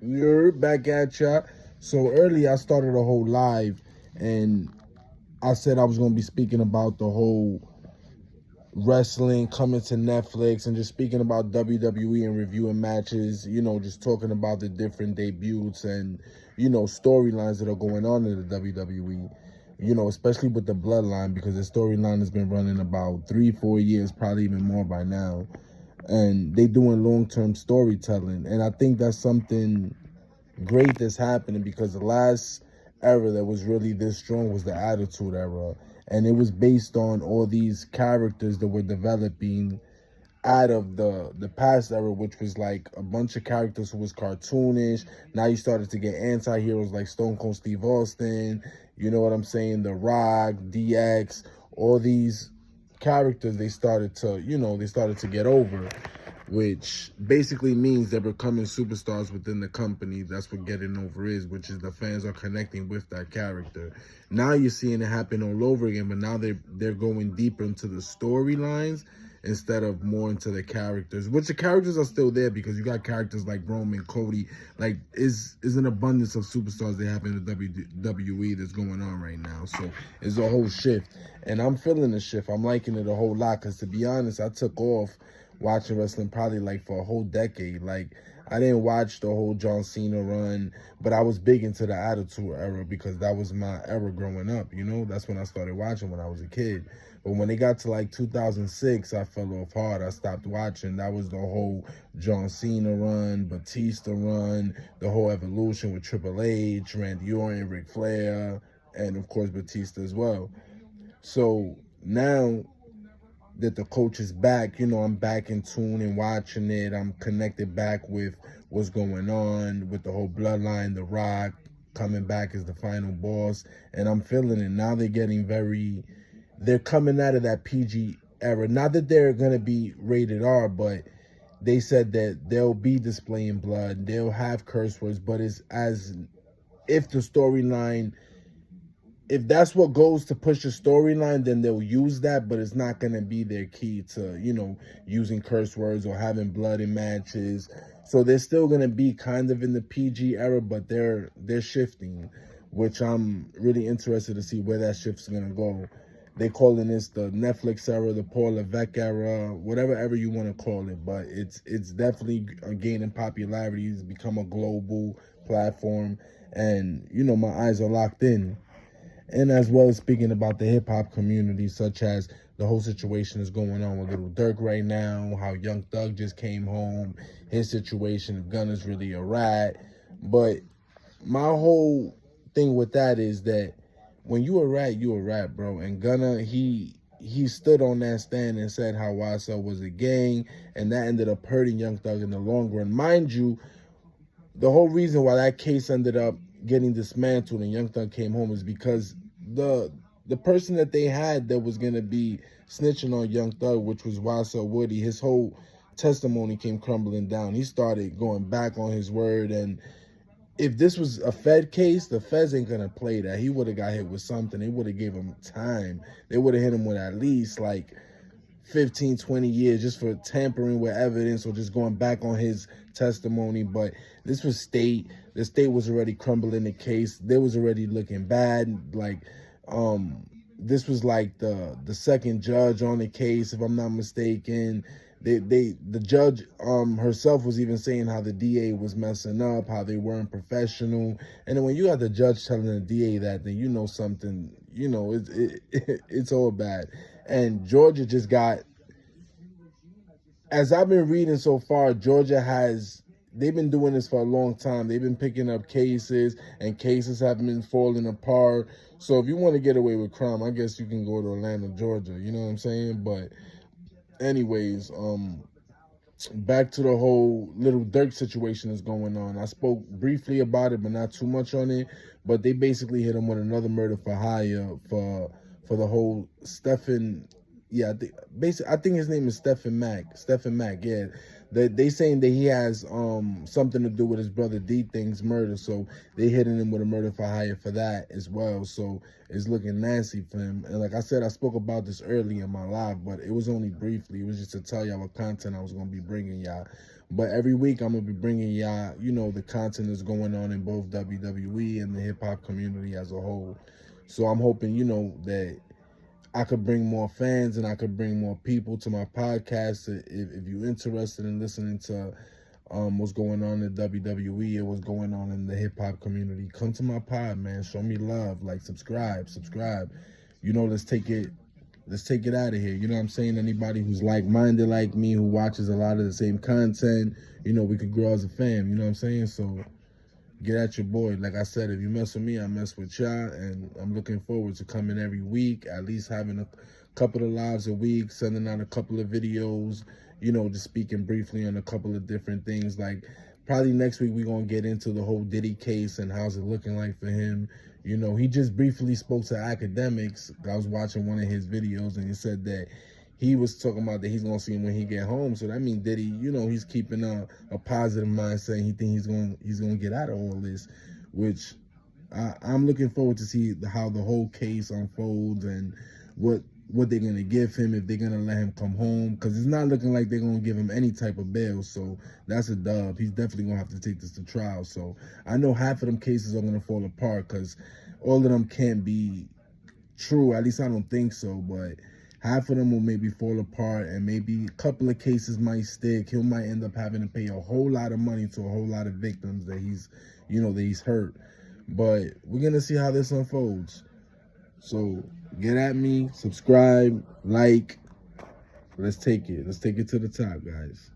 You're back at ya. So early, I started a whole live, and I said I was going to be speaking about the whole wrestling coming to Netflix and just speaking about WWE and reviewing matches. Just talking about the different debuts and storylines that are going on in the WWE. Especially with the Bloodline, because the storyline has been running about 3-4 years, probably even more by now, and they doing long-term storytelling, and I think that's something great that's happening, because the last era that was really this strong was the Attitude Era, and it was based on all these characters that were developing out of the past era, which was like a bunch of characters who was cartoonish. Now you started to get anti-heroes like Stone Cold Steve Austin, you know what I'm saying, The Rock, DX, all these characters they started to get over, which basically means they're becoming superstars within the company. That's what getting over is, which is the fans are connecting with that character. Now you're seeing it happen all over again, but now they're going deeper into the storylines instead of more into the characters, which the characters are still there, because you got characters like Roman, Cody, like is an abundance of superstars they have in the WWE that's going on right now. So it's a whole shift, and I'm feeling the shift. I'm liking it a whole lot, because to be honest, I took off watching wrestling probably like for a whole decade. Like, I didn't watch the whole John Cena run, but I was big into the Attitude Era, because that was my era growing up. That's when I started watching when I was a kid. But when it got to like 2006, I fell off hard. I stopped watching. That was the whole John Cena run, Batista run, the whole evolution with Triple H, Randy Orton, Ric Flair, and of course Batista as well. So now that the coach is back, I'm back in tune and watching it. I'm connected back with what's going on with the whole bloodline, The Rock coming back as the final boss, and I'm feeling it. Now they're coming out of that PG era. Not that they're going to be rated R, but they said that they'll be displaying blood, they'll have curse words, but it's as if the storyline, if that's what goes to push the storyline, then they'll use that, but it's not going to be their key to, using curse words or having blood in matches. So they're still going to be kind of in the PG era, but they're shifting, which I'm really interested to see where that shift's going to go. They calling this the Netflix era, the Paul Levesque era, whatever ever you want to call it, but it's definitely gaining popularity. It's become a global platform, and my eyes are locked in, and as well as speaking about the hip hop community, such as the whole situation is going on with Lil Durk right now, how Young Thug just came home, his situation, if Gunna's really a rat. But my whole thing with that is that when you a rat, you a rat, bro. And Gunna, he stood on that stand and said how YSL was a gang, and that ended up hurting Young Thug in the long run. Mind you, the whole reason why that case ended up getting dismantled and Young Thug came home is because the person that they had that was gonna be snitching on Young Thug, which was YSL Woody, his whole testimony came crumbling down. He started going back on his word, and if this was a Fed case, the Feds ain't gonna play that. He would have got hit with something. They would have gave him time. They would have hit him with at least like 15, 20 years just for tampering with evidence or just going back on his testimony. But this was state. The state was already crumbling the case. They was already looking bad. Like, this was like the second judge on the case, if I'm not mistaken. The judge herself was even saying how the DA was messing up, how they weren't professional. And then when you got the judge telling the DA that, then you know something, it's all bad. And Georgia just got, as I've been reading so far, they've been doing this for a long time. They've been picking up cases, and cases have been falling apart. So if you want to get away with crime, I guess you can go to Atlanta, Georgia. You know what I'm saying? But anyways, back to the whole Lil Durk situation that's going on. I spoke briefly about it, but not too much on it. But they basically hit him with another murder for hire for the whole Stephen. Yeah, I think his name is Stephen Mack. Stephen Mack. Yeah, they saying that he has something to do with his brother D Thing's murder. So they hitting him with a murder for hire for that as well. So it's looking nasty for him. And like I said, I spoke about this early in my live, but it was only briefly. It was just to tell y'all what content I was gonna be bringing y'all. But every week I'm gonna be bringing y'all, you know, the content that's going on in both WWE and the hip hop community as a whole. So I'm hoping, you know, that I could bring more fans and I could bring more people to my podcast. If you're interested in listening to what's going on in WWE and what's going on in the hip hop community, come to my pod, man. Show me love. Like, subscribe. You know, let's take it out of here. You know what I'm saying? Anybody who's like-minded like me, who watches a lot of the same content, you know, we could grow as a fam. You know what I'm saying? So get at your boy. Like I said, if you mess with me, I mess with y'all, and I'm looking forward to coming every week, at least having a couple of lives a week, sending out a couple of videos, you know, just speaking briefly on a couple of different things. Like, probably next week we're going to get into the whole Diddy case and how's it looking like for him. You know, he just briefly spoke to academics. I was watching one of his videos, and he said that he was talking about that he's gonna see him when he get home. So that means Diddy, you know, he's keeping a positive mindset. He think he's gonna get out of all this, which I'm looking forward to see how the whole case unfolds and what they're gonna give him, if they're gonna let him come home, because it's not looking like they're gonna give him any type of bail. So that's a dub. He's definitely gonna have to take this to trial. So I know half of them cases are gonna fall apart because all of them can't be true. At least I don't think so, but half of them will maybe fall apart, and maybe a couple of cases might stick. He might end up having to pay a whole lot of money to a whole lot of victims that he's hurt. But we're gonna see how this unfolds. So get at me, subscribe, like. Let's take it to the top, guys.